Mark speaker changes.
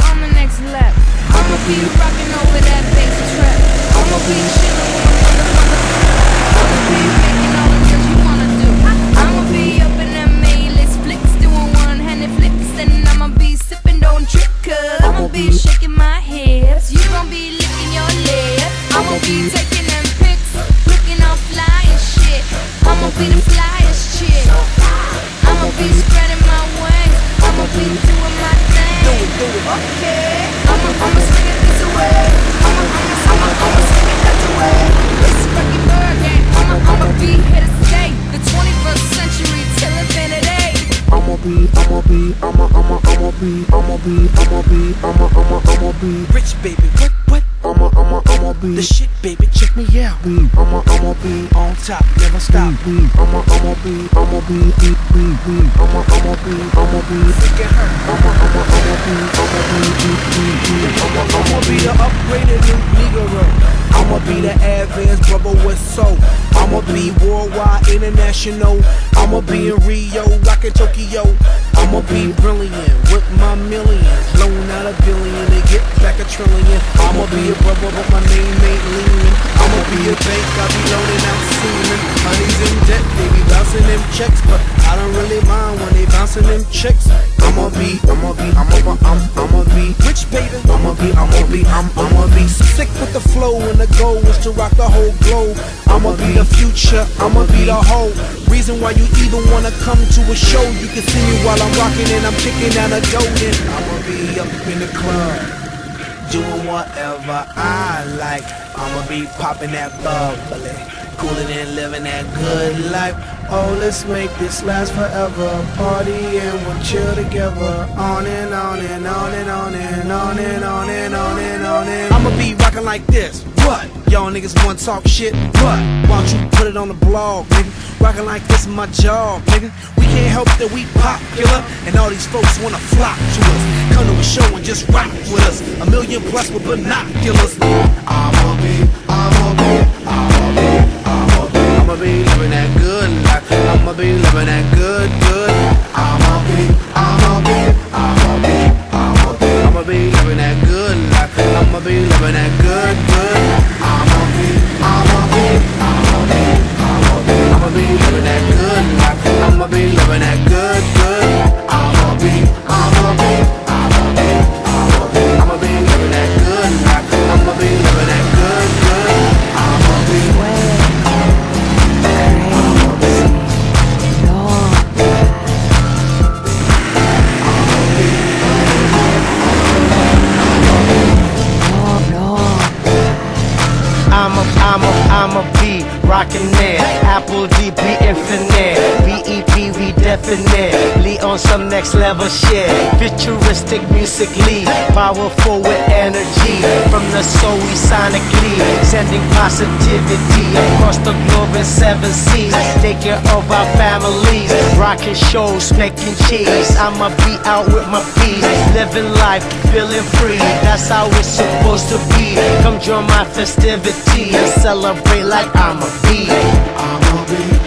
Speaker 1: on the next lap. I'ma be rocking over that bass trap. I'ma be chillin' with my mother. I'ma be making all the things you wanna do. I'ma be up in them A-list flicks, doing one-handed flips, and I'ma be sipping, don't trip, cause I'ma be shaking my hips. You gon' be licking your lips. I'ma be taking them pics, looking all fly and shit. I'ma be the flyest chick. I'ma be spreading my wings. I'ma be doing my thing. Okay. I'ma swing it this away. I'ma swing it that away. It's Ricky Bird, yeah. I'ma be here to stay. The 21st century till infinity.
Speaker 2: I'ma be rich, baby. What? I'ma be the shit, baby. Check me out. I'ma be on top, never stop. I'ma be sick and hurt. I'ma be the upgraded new Negro. I'ma be the advanced brother with soul. I'ma be worldwide, international. I'ma be in Rio, rockin' Tokyo. I'ma be brilliant with my millions. Loan out $1 billion to get back $1 trillion. I'ma be a brother, but my name ain't leaning. I'ma be a bank, I be loaning out semen. Honey's in debt, they be bouncing them checks, but I don't really mind when they bouncing them checks. I'ma be rich, baby. I'ma be sick with the flow, and the goal is to rock the whole globe. I'ma be the future, I'ma be the whole reason why you even wanna come to a show. You can see me while I'm rocking and I'm kicking out a dough. I'ma be up in the club, doing whatever I like. I'ma be popping that bubbly, cooling and living that good life. Oh, let's make this last forever. Party and we'll chill together. On and on and on and on and on and on and on and on and I'ma be rocking like this. What? Y'all niggas wanna talk shit? What? Why don't you put it on the blog, nigga? Rocking like this is my job, nigga. We can't help that we popular, and all these folks wanna flock to us. Come to a show and just rock with us. 1 million plus with binoculars. I'ma be living that good life. I'ma be living that good. I'ma be living that good life. I'ma be living that good. I'ma be living that good life. I'ma be living that good. I'ma be living that good life. I'ma be living that good. I'ma be I'ma be rockin' there. Apple DB infinite, BEP we definite. On some next level shit. Futuristic musically, powerful with energy. From the soul we sonically sending positivity across the globe in 7 seas. Take care of our families, rocking shows, making cheese. I'ma be out with my peace, living life, feeling free. That's how it's supposed to be. Come join my festivity and celebrate like I'm a bee. I'ma be